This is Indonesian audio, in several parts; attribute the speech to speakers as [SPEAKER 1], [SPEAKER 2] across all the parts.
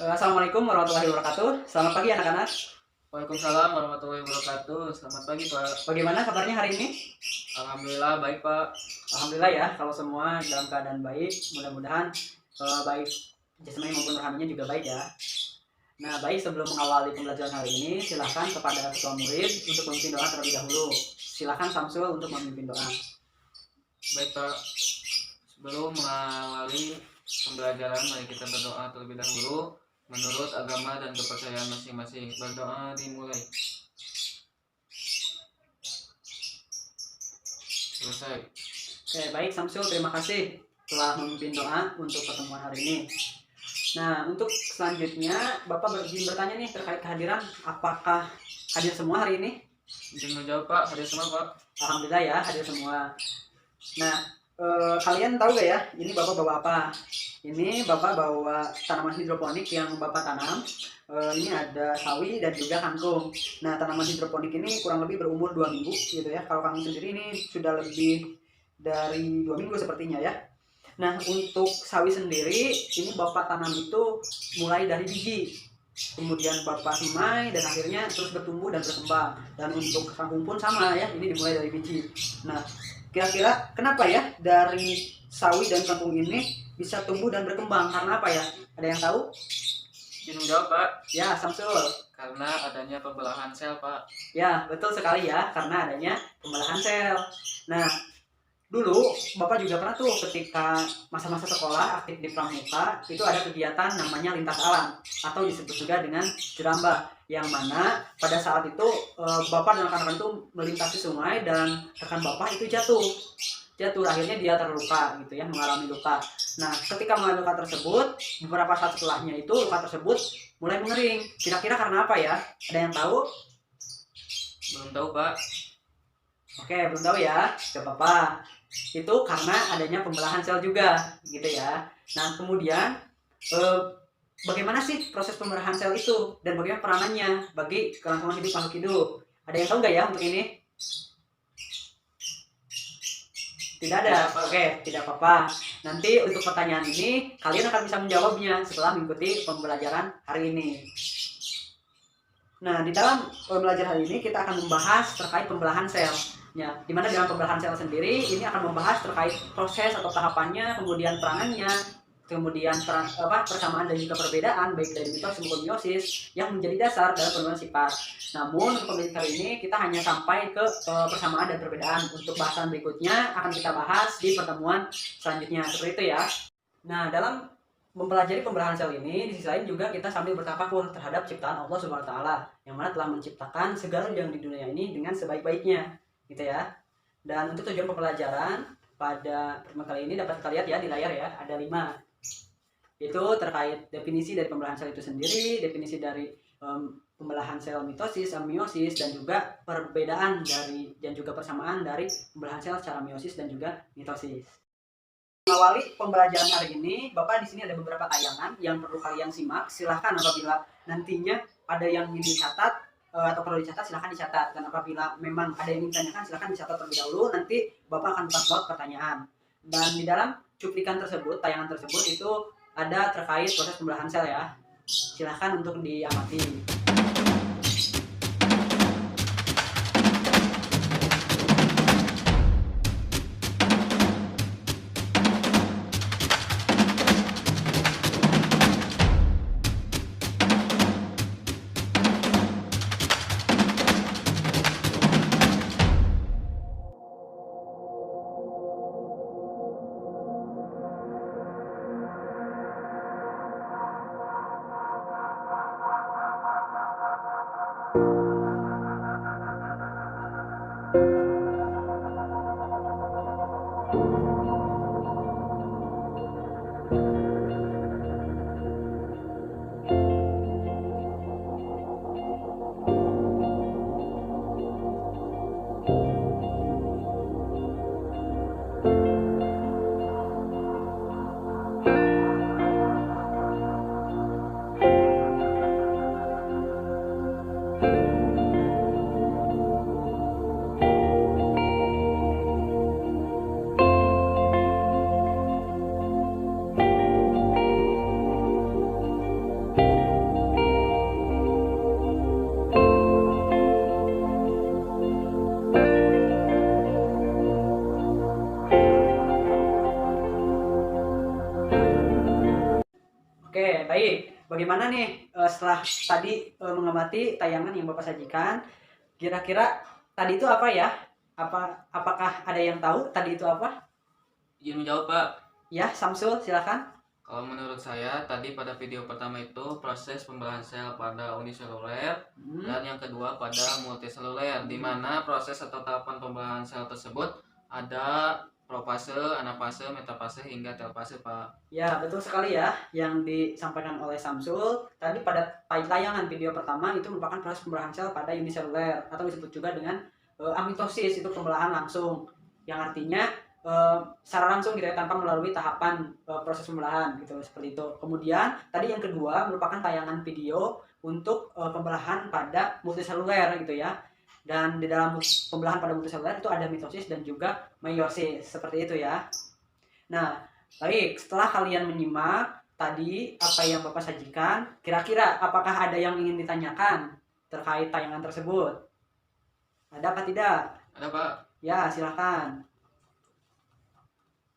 [SPEAKER 1] Assalamualaikum warahmatullahi wabarakatuh. Selamat pagi anak-anak.
[SPEAKER 2] Waalaikumsalam warahmatullahi wabarakatuh. Selamat pagi, Pak.
[SPEAKER 1] Bagaimana kabarnya hari ini?
[SPEAKER 2] Alhamdulillah baik, Pak.
[SPEAKER 1] Alhamdulillah ya, kalau semua dalam keadaan baik, mudah-mudahan baik jasmani maupun rohaninya juga baik ya. Nah, baik, sebelum mengawali pembelajaran hari ini, silakan kepada ketua murid untuk memimpin doa terlebih dahulu. Silakan Samsul untuk memimpin doa.
[SPEAKER 2] Baik, Pak. Sebelum mengawali pembelajaran, mari kita berdoa terlebih dahulu menurut agama dan kepercayaan masing-masing. Berdoa dimulai. Selesai.
[SPEAKER 1] Oke, baik Samsul, terima kasih telah memimpin doa untuk pertemuan hari ini. Nah, untuk selanjutnya Bapak izin bertanya nih terkait kehadiran, apakah hadir semua hari ini?
[SPEAKER 2] Izin menjawab, Pak. Hadir semua, Pak.
[SPEAKER 1] Alhamdulillah ya, hadir semua. Nah, kalian tahu gak ya, ini Bapak bawa apa? Ini Bapak bawa tanaman hidroponik yang Bapak tanam. Ini ada sawi dan juga kangkung. Nah, tanaman hidroponik ini kurang lebih berumur 2 minggu gitu ya. Kalau kangkung sendiri ini sudah lebih dari 2 minggu sepertinya ya. Nah, untuk sawi sendiri, ini Bapak tanam itu mulai dari biji. Kemudian Bapak semai dan akhirnya terus bertumbuh dan berkembang. Dan untuk kangkung pun sama ya, ini dimulai dari biji. Nah, kira-kira kenapa ya dari sawi dan kangkung ini bisa tumbuh dan berkembang? Karena apa ya? Ada yang tahu?
[SPEAKER 2] Izin menjawab, Pak.
[SPEAKER 1] Ya, Samsul.
[SPEAKER 2] Karena adanya pembelahan sel, Pak.
[SPEAKER 1] Ya, betul sekali ya, karena adanya pembelahan sel. Nah, dulu Bapak juga pernah tuh ketika masa-masa sekolah aktif di pramuka itu ada kegiatan namanya lintas alam atau disebut juga dengan jerambah, yang mana pada saat itu Bapak dan rekan-rekan itu melintasi sungai dan rekan Bapak itu jatuh akhirnya dia terluka gitu ya, mengalami luka. Nah, ketika mengalami luka tersebut, beberapa saat setelahnya itu luka tersebut mulai mengering. Kira-kira karena apa ya? Ada yang tahu?
[SPEAKER 2] Belum tahu, Pak.
[SPEAKER 1] Oke, belum tahu ya, gak apa-apa. Itu karena adanya pembelahan sel juga gitu ya. Nah, kemudian bagaimana sih proses pembelahan sel itu dan bagaimana peranannya bagi kelangsungan hidup makhluk hidup? Ada yang tahu nggak ya untuk ini? Tidak ada. Oke, tidak apa-apa. Nanti untuk pertanyaan ini kalian akan bisa menjawabnya setelah mengikuti pembelajaran hari ini. Nah, di dalam pembelajaran hari ini kita akan membahas terkait pembelahan sel. Ya, di mana dalam pembelahan sel sendiri ini akan membahas terkait proses atau tahapannya, kemudian peranannya, kemudian persamaan dan juga perbedaan baik dari mitosis maupun meiosis yang menjadi dasar dalam penurunan sifat. Namun untuk pembelajaran kali ini kita hanya sampai ke persamaan dan perbedaan. Untuk bahasan berikutnya akan kita bahas di pertemuan selanjutnya. Seperti itu ya. Nah, dalam mempelajari pembelahan sel ini, di sisi lain juga kita sambil bertafakur terhadap ciptaan Allah Subhanahu wa taala yang mana telah menciptakan segala yang di dunia ini dengan sebaik-baiknya, gitu ya. Dan untuk tujuan pembelajaran pada pertemuan kali ini dapat kita lihat ya di layar ya, ada 5. Itu terkait definisi dari pembelahan sel itu sendiri, definisi dari pembelahan sel mitosis, meiosis, dan juga perbedaan dari dan juga persamaan dari pembelahan sel secara meiosis dan juga mitosis. Mengawali pembelajaran hari ini, Bapak di sini ada beberapa tayangan yang perlu kalian simak. Silahkan apabila nantinya ada yang ingin dicatat atau perlu dicatat, silahkan dicatat. Dan apabila memang ada yang ingin ditanyakan, silahkan dicatat terlebih dahulu. Nanti Bapak akan buka slot pertanyaan. Dan di dalam cuplikan tersebut, tayangan tersebut itu ada terkait proses pembelahan sel ya. Silahkan untuk diamati. bagaimana nih setelah tadi mengamati tayangan yang Bapak sajikan, kira-kira tadi itu apa ya? Apakah ada yang tahu tadi itu apa?
[SPEAKER 2] Izin menjawab Pak.
[SPEAKER 1] Ya, Samsul, silakan.
[SPEAKER 2] Kalau menurut saya tadi pada video pertama itu proses pembelahan sel pada uniseluler dan yang kedua pada multiseluler, di mana proses atau tahapan pembelahan sel tersebut ada profase, anafase, metafase hingga telfase Pak.
[SPEAKER 1] Ya, betul sekali ya yang disampaikan oleh Samsul. Tadi pada tayangan video pertama itu merupakan proses pembelahan sel pada uniseluler atau disebut juga dengan amitosis, itu pembelahan langsung. Yang artinya secara langsung gitu ya, tanpa melalui tahapan proses pembelahan gitu, seperti itu. Kemudian tadi yang kedua merupakan tayangan video untuk pembelahan pada multiseluler gitu ya. Dan di dalam pembelahan pada multiseluler itu ada mitosis dan juga meiosis, seperti itu ya. Nah, baik, setelah kalian menyimak tadi apa yang Bapak sajikan, kira-kira apakah ada yang ingin ditanyakan terkait tayangan tersebut? Ada apa tidak?
[SPEAKER 2] Ada Pak.
[SPEAKER 1] Ya, silakan.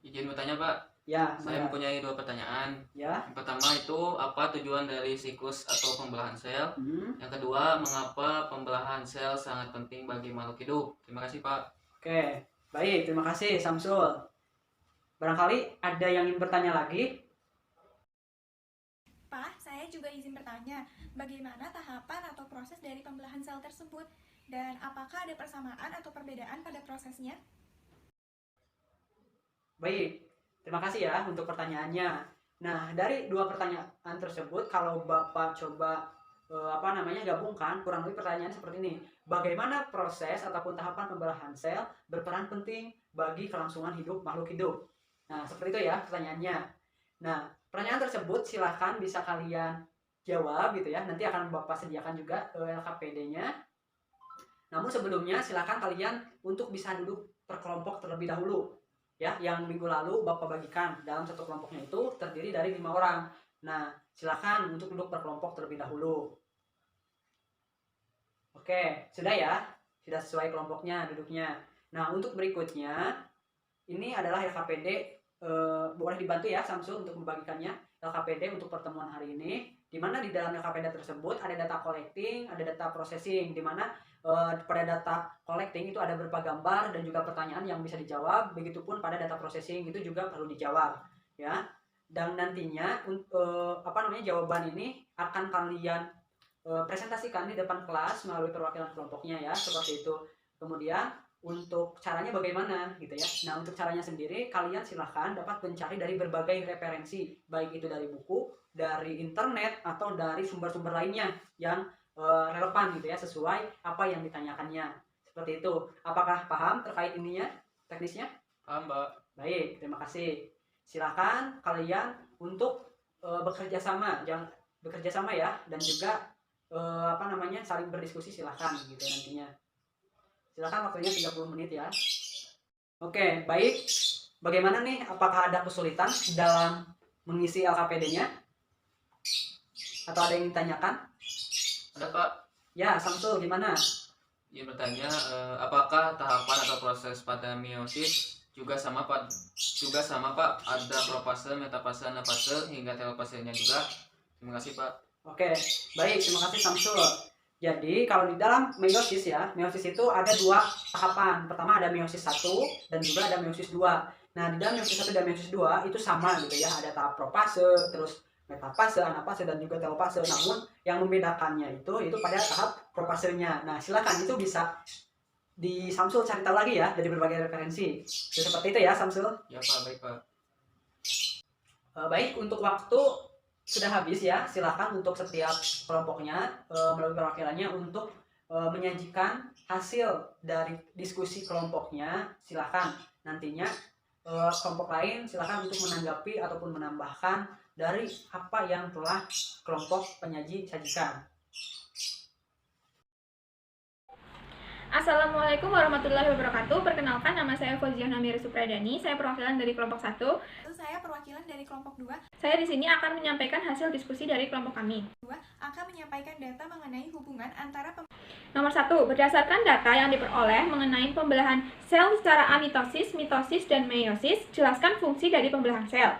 [SPEAKER 2] Izin bertanya Pak.
[SPEAKER 1] Ya,
[SPEAKER 2] saya mempunyai 2 pertanyaan.
[SPEAKER 1] Ya.
[SPEAKER 2] Yang pertama itu apa tujuan dari siklus atau pembelahan sel? Yang kedua, mengapa pembelahan sel sangat penting bagi makhluk hidup? Terima kasih Pak.
[SPEAKER 1] Oke, baik, terima kasih Samsul. Barangkali ada yang ingin bertanya lagi?
[SPEAKER 3] Pak, saya juga izin bertanya, bagaimana tahapan atau proses dari pembelahan sel tersebut? Dan apakah ada persamaan atau perbedaan pada prosesnya?
[SPEAKER 1] Baik, terima kasih ya untuk pertanyaannya. Nah, dari 2 pertanyaan tersebut, kalau Bapak coba gabungkan, kurang lebih pertanyaannya seperti ini. Bagaimana proses ataupun tahapan pembelahan sel berperan penting bagi kelangsungan hidup makhluk hidup? Nah, seperti itu ya pertanyaannya. Nah, pertanyaan tersebut silahkan bisa kalian jawab gitu ya. Nanti akan Bapak sediakan juga LKPD-nya. Namun sebelumnya silahkan kalian untuk bisa duduk per kelompok terlebih dahulu. Ya, yang minggu lalu Bapak bagikan dalam satu kelompoknya itu terdiri dari 5 orang. Nah, silakan untuk duduk per kelompok terlebih dahulu. Oke, sudah ya? Sudah sesuai kelompoknya, duduknya. Nah, untuk berikutnya, ini adalah LKPD. Boleh dibantu ya Samsul untuk membagikannya. LKPD untuk pertemuan hari ini, di mana di dalam LKPD tersebut ada data collecting, ada data processing, di mana pada data collecting itu ada berupa gambar dan juga pertanyaan yang bisa dijawab, begitupun pada data processing itu juga perlu dijawab ya. Dan nantinya jawaban ini akan kalian presentasikan di depan kelas melalui perwakilan kelompoknya ya, seperti itu. Kemudian untuk caranya bagaimana gitu ya. Nah, untuk caranya sendiri kalian silahkan dapat mencari dari berbagai referensi, baik itu dari buku, dari internet, atau dari sumber-sumber lainnya yang relevan gitu ya, sesuai apa yang ditanyakannya. Seperti itu. Apakah paham terkait ininya, teknisnya?
[SPEAKER 2] Paham Mbak.
[SPEAKER 1] Baik, terima kasih. Silakan kalian untuk bekerja sama ya, dan juga saling berdiskusi silahkan gitu nantinya. Silakan, waktunya 30 menit ya. Oke, baik. Bagaimana nih? Apakah ada kesulitan dalam mengisi LKPD-nya? Atau ada yang ditanyakan?
[SPEAKER 2] Ada Pak.
[SPEAKER 1] Ya, Samsul, gimana?
[SPEAKER 2] Ingin bertanya, apakah tahapan atau proses pada meiosis juga sama Pak? Ada profase, metafase, anafase hingga telfasenya juga. Terima kasih Pak.
[SPEAKER 1] Oke, baik. Terima kasih Samsul. Jadi kalau di dalam meiosis ya, meiosis itu ada 2 tahapan. Pertama ada meiosis 1 dan juga ada meiosis 2. Nah, di dalam meiosis 1 dan meiosis 2 itu sama gitu ya, ada tahap profase, terus metafase, anafase, dan juga telfase. Namun yang membedakannya itu pada tahap profasenya. Nah, silakan itu bisa di Samsul cari tahu lagi ya dari berbagai referensi. Jadi seperti itu ya Samsul.
[SPEAKER 2] Ya Pak, baik Pak.
[SPEAKER 1] Baik, untuk waktu sudah habis ya. Silakan untuk setiap kelompoknya melalui perwakilannya untuk menyajikan hasil dari diskusi kelompoknya. Silakan nantinya kelompok lain silakan untuk menanggapi ataupun menambahkan dari apa yang telah kelompok penyaji sajikan.
[SPEAKER 4] Assalamualaikum warahmatullahi wabarakatuh. Perkenalkan, nama saya Fauziah Namiri Supradani. Saya perwakilan dari kelompok 1.
[SPEAKER 3] Saya perwakilan dari kelompok 2.
[SPEAKER 4] Saya di sini akan menyampaikan hasil diskusi dari kelompok kami.
[SPEAKER 3] 2 akan menyampaikan data mengenai hubungan antara
[SPEAKER 4] Nomor 1, berdasarkan data yang diperoleh mengenai pembelahan sel secara amitosis, mitosis, dan meiosis, jelaskan fungsi dari pembelahan sel.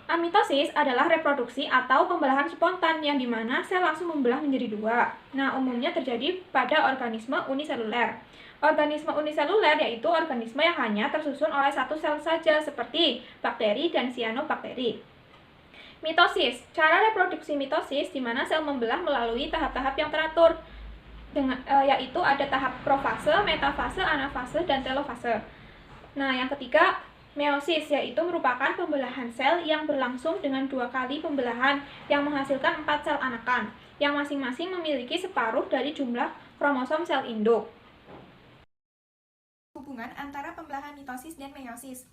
[SPEAKER 4] Amitosis adalah reproduksi atau pembelahan spontan yang dimana sel langsung membelah menjadi dua. Nah, umumnya terjadi pada organisme uniseluler. Organisme uniseluler yaitu organisme yang hanya tersusun oleh satu sel saja seperti bakteri dan cyanobacteria. Mitosis, cara reproduksi mitosis di mana sel membelah melalui tahap-tahap yang teratur, yaitu ada tahap profase, metafase, anafase, dan telofase. Nah, yang ketiga, meiosis, yaitu merupakan pembelahan sel yang berlangsung dengan 2 kali pembelahan yang menghasilkan 4 sel anakan, yang masing-masing memiliki separuh dari jumlah kromosom sel induk.
[SPEAKER 3] Hubungan antara pembelahan mitosis dan meiosis.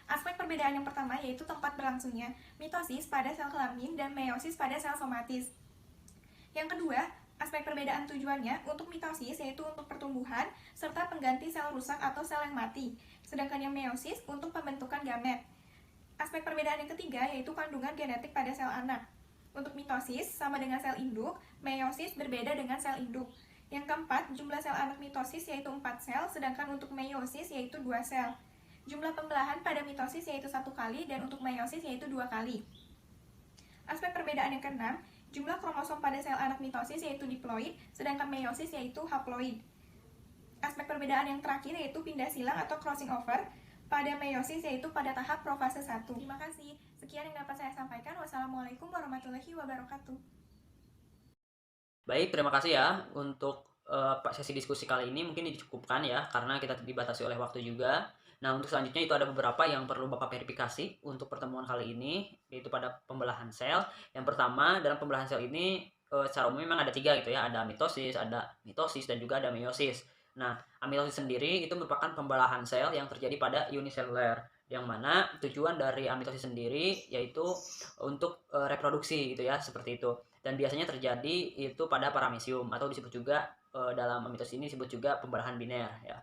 [SPEAKER 3] Aspek perbedaan yang pertama yaitu tempat berlangsungnya, mitosis pada sel kelamin dan meiosis pada sel somatis. Yang kedua, aspek perbedaan tujuannya untuk mitosis yaitu untuk pertumbuhan serta pengganti sel rusak atau sel yang mati, sedangkan yang meiosis untuk pembentukan gamet. Aspek perbedaan yang ketiga yaitu kandungan genetik pada sel anak. Untuk mitosis sama dengan sel induk, meiosis berbeda dengan sel induk. Yang keempat, jumlah sel anak mitosis yaitu 4 sel, sedangkan untuk meiosis yaitu 2 sel. Jumlah pembelahan pada mitosis yaitu 1 kali dan untuk meiosis yaitu 2 kali. Aspek perbedaan yang keenam, jumlah kromosom pada sel anak mitosis yaitu diploid, sedangkan meiosis yaitu haploid. Aspek perbedaan yang terakhir yaitu pindah silang atau crossing over pada meiosis yaitu pada tahap profase 1. Terima kasih. Sekian yang dapat saya sampaikan. Wassalamualaikum warahmatullahi wabarakatuh.
[SPEAKER 1] Baik, terima kasih ya untuk sesi diskusi kali ini. Mungkin dicukupkan ya, karena kita dibatasi oleh waktu juga. Nah, untuk selanjutnya itu ada beberapa yang perlu Bapak verifikasi untuk pertemuan kali ini, yaitu pada pembelahan sel. Yang pertama, dalam pembelahan sel ini secara umum memang ada 3 gitu ya, ada mitosis, dan juga ada meiosis. Nah, amitosis sendiri itu merupakan pembelahan sel yang terjadi pada uniseluler, yang mana tujuan dari amitosis sendiri yaitu untuk reproduksi gitu ya, seperti itu. Dan biasanya terjadi itu pada paramecium atau disebut juga dalam amitosis ini disebut juga pembelahan biner ya.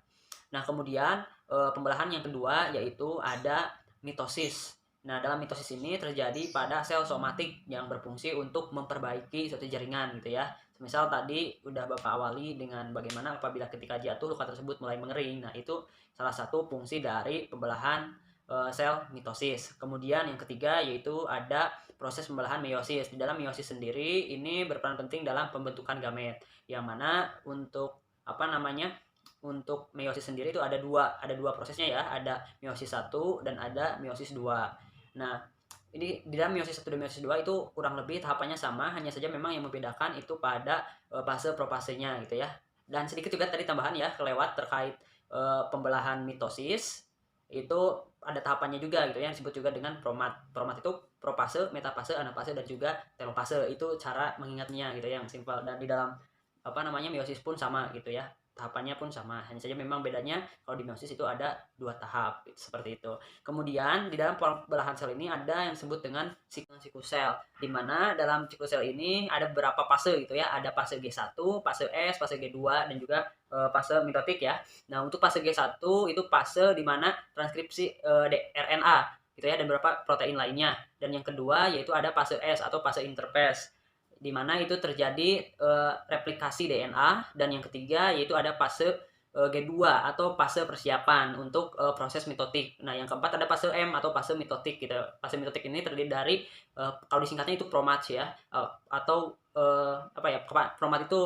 [SPEAKER 1] Nah, kemudian pembelahan yang kedua yaitu ada mitosis. Nah, dalam mitosis ini terjadi pada sel somatik yang berfungsi untuk memperbaiki suatu jaringan gitu ya. Misal tadi udah Bapak awali dengan bagaimana apabila ketika jatuh luka tersebut mulai mengering. Nah, itu salah satu fungsi dari pembelahan sel mitosis. Kemudian yang ketiga yaitu ada proses pembelahan meiosis. Di dalam meiosis sendiri ini berperan penting dalam pembentukan gamet. Yang mana untuk untuk meiosis sendiri itu ada dua prosesnya ya, ada meiosis 1 dan ada meiosis 2. Nah, ini di dalam meiosis 1 dan meiosis 2 itu kurang lebih tahapannya sama, hanya saja memang yang membedakan itu pada fase propasenya gitu ya. Dan sedikit juga tadi tambahan ya kelewat terkait pembelahan mitosis itu ada tahapannya juga gitu ya, yang disebut juga dengan promat. Promat itu propase, metafase, anafase, dan juga telofase. Itu cara mengingatnya gitu ya, yang simpel. Dan di dalam meiosis pun sama gitu ya, tahapannya pun sama, hanya saja memang bedanya kalau di meiosis itu ada 2 tahap seperti itu. Kemudian di dalam pembelahan sel ini ada yang disebut dengan siklus sel, di mana dalam siklus sel ini ada beberapa fase gitu ya, ada fase G1, fase S, fase G2, dan juga fase mitotik ya. Nah, untuk fase G1 itu fase di mana transkripsi RNA gitu ya, dan beberapa protein lainnya. Dan yang kedua yaitu ada fase S atau fase interphase, di mana itu terjadi replikasi DNA. Dan yang ketiga yaitu ada fase G2 atau fase persiapan untuk proses mitotik. Nah, yang keempat ada fase M atau fase mitotik gitu. Fase mitotik ini terdiri dari kalau disingkatnya itu promat ya, atau promat itu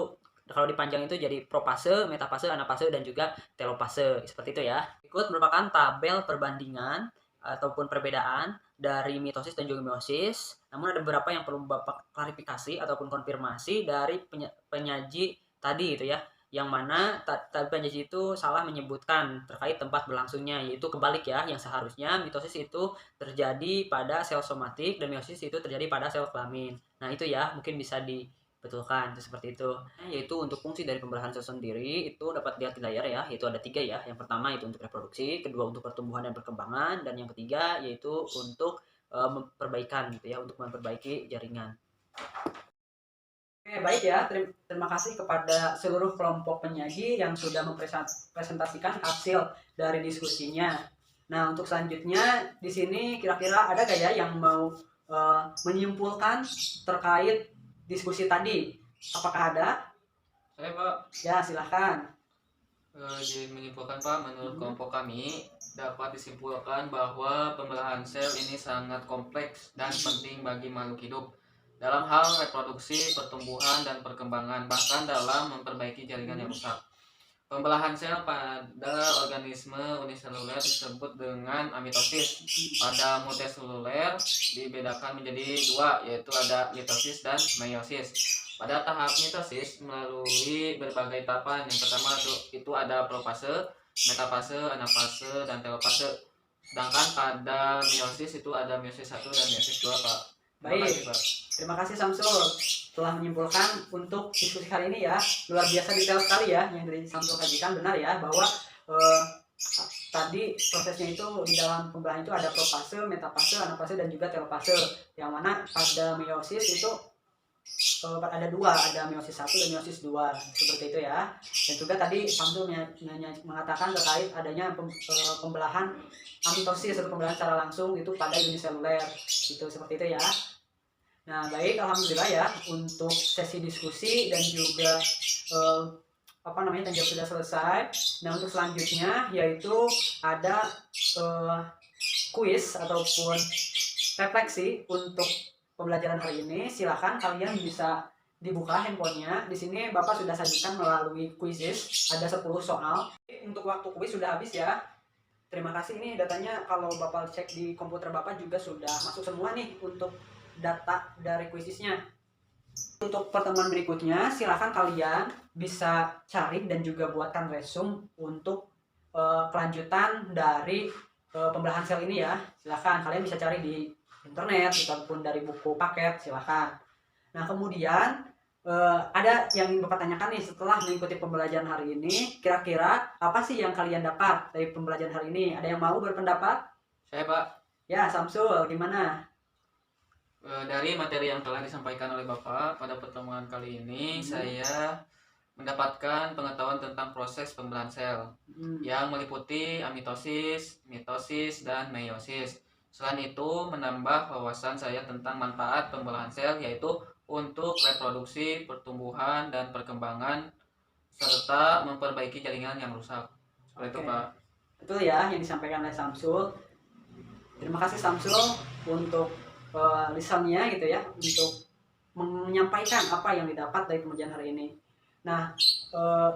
[SPEAKER 1] kalau dipanjang itu jadi propase, metafase, anafase, dan juga telofase seperti itu ya. Berikut merupakan tabel perbandingan ataupun perbedaan dari mitosis dan juga meiosis. Namun ada beberapa yang perlu Bapak klarifikasi ataupun konfirmasi dari penyaji tadi gitu ya. Yang mana tadi penyaji itu salah menyebutkan terkait tempat berlangsungnya, yaitu kebalik ya, yang seharusnya mitosis itu terjadi pada sel somatik dan meiosis itu terjadi pada sel kelamin. Nah, itu ya mungkin bisa dibetulkan itu seperti itu. Yaitu untuk fungsi dari pembelahan sel sendiri itu dapat dilihat di layar ya, yaitu ada 3 ya. Yang pertama itu untuk reproduksi, kedua untuk pertumbuhan dan perkembangan, dan yang ketiga yaitu untuk perbaikan gitu ya, untuk memperbaiki jaringan. Oke, baik ya. Terima kasih kepada seluruh kelompok penyaji yang sudah mempresentasikan hasil dari diskusinya. Nah, untuk selanjutnya di sini kira-kira ada gak ya yang mau menyimpulkan terkait diskusi tadi? Apakah ada?
[SPEAKER 2] Saya Pak.
[SPEAKER 1] Ya, silahkan.
[SPEAKER 2] Jadi menyimpulkan Pak, menurut kelompok kami dapat disimpulkan bahwa pembelahan sel ini sangat kompleks dan penting bagi makhluk hidup dalam hal reproduksi, pertumbuhan, dan perkembangan, bahkan dalam memperbaiki jaringan yang rusak. Pembelahan sel pada organisme uniseluler disebut dengan amitosis. Pada multiseluler dibedakan menjadi dua, yaitu ada mitosis dan meiosis. Pada tahap mitosis melalui berbagai tahapan. Yang pertama itu ada profase, metafase, anafase, dan telofase. Sedangkan pada meiosis itu ada meiosis 1 dan meiosis 2, Pak.
[SPEAKER 1] Baik, terima kasih Samsul telah menyimpulkan untuk diskusi kali ini ya. Luar biasa detail sekali ya yang dari Samsul kajikan, benar ya bahwa tadi prosesnya itu di dalam pembelahan itu ada profase, metafase, anafase, dan juga telofase. Yang mana pada meiosis itu ada dua, ada meiosis 1 dan meiosis 2 seperti itu ya. Dan juga tadi Samsul mengatakan terkait adanya pembelahan amitosis atau pembelahan secara langsung itu pada uniseluler itu, seperti itu ya. Nah baik, alhamdulillah ya untuk sesi diskusi dan juga tanjap sudah selesai. Nah untuk selanjutnya yaitu ada kuis ataupun refleksi untuk pembelajaran hari ini. Silahkan kalian bisa dibuka handphonenya. Di sini Bapak sudah sajikan melalui quizzes, ada 10 soal. Untuk waktu kuis sudah habis ya. Terima kasih, ini datanya kalau Bapak cek di komputer Bapak juga sudah masuk semua nih untuk data dari quizesnya. Untuk pertemuan berikutnya silahkan kalian bisa cari dan juga buatkan resume untuk kelanjutan dari pembelahan sel ini ya. Silahkan kalian bisa cari di internet ataupun dari buku paket, silahkan. Nah kemudian ada yang ingin Bapak tanyakan nih setelah mengikuti pembelajaran hari ini, kira-kira apa sih yang kalian dapat dari pembelajaran hari ini? Ada yang mau berpendapat?
[SPEAKER 2] Saya, Pak.
[SPEAKER 1] Ya, Samsul, gimana?
[SPEAKER 2] Dari materi yang telah disampaikan oleh Bapak pada pertemuan kali ini, saya mendapatkan pengetahuan tentang proses pembelahan sel yang meliputi amitosis, mitosis, dan meiosis. Selain itu, menambah wawasan saya tentang manfaat pembelahan sel, yaitu untuk reproduksi, pertumbuhan, dan perkembangan, serta memperbaiki jaringan yang rusak. Seperti itu, Pak.
[SPEAKER 1] Betul ya yang disampaikan oleh Samsul. Terima kasih Samsul untuk lisannya gitu ya, untuk menyampaikan apa yang didapat dari pembelajaran hari ini. Nah,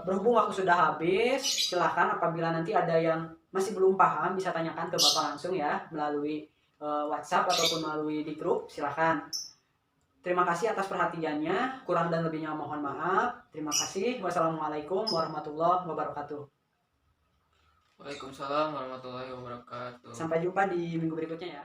[SPEAKER 1] berhubung waktu sudah habis, silahkan apabila nanti ada yang masih belum paham bisa tanyakan ke Bapak langsung ya melalui WhatsApp ataupun melalui di grup, silahkan. Terima kasih atas perhatiannya, kurang dan lebihnya mohon maaf. Terima kasih. Wassalamualaikum warahmatullahi wabarakatuh.
[SPEAKER 2] Waalaikumsalam warahmatullahi wabarakatuh.
[SPEAKER 1] Sampai jumpa di minggu berikutnya ya.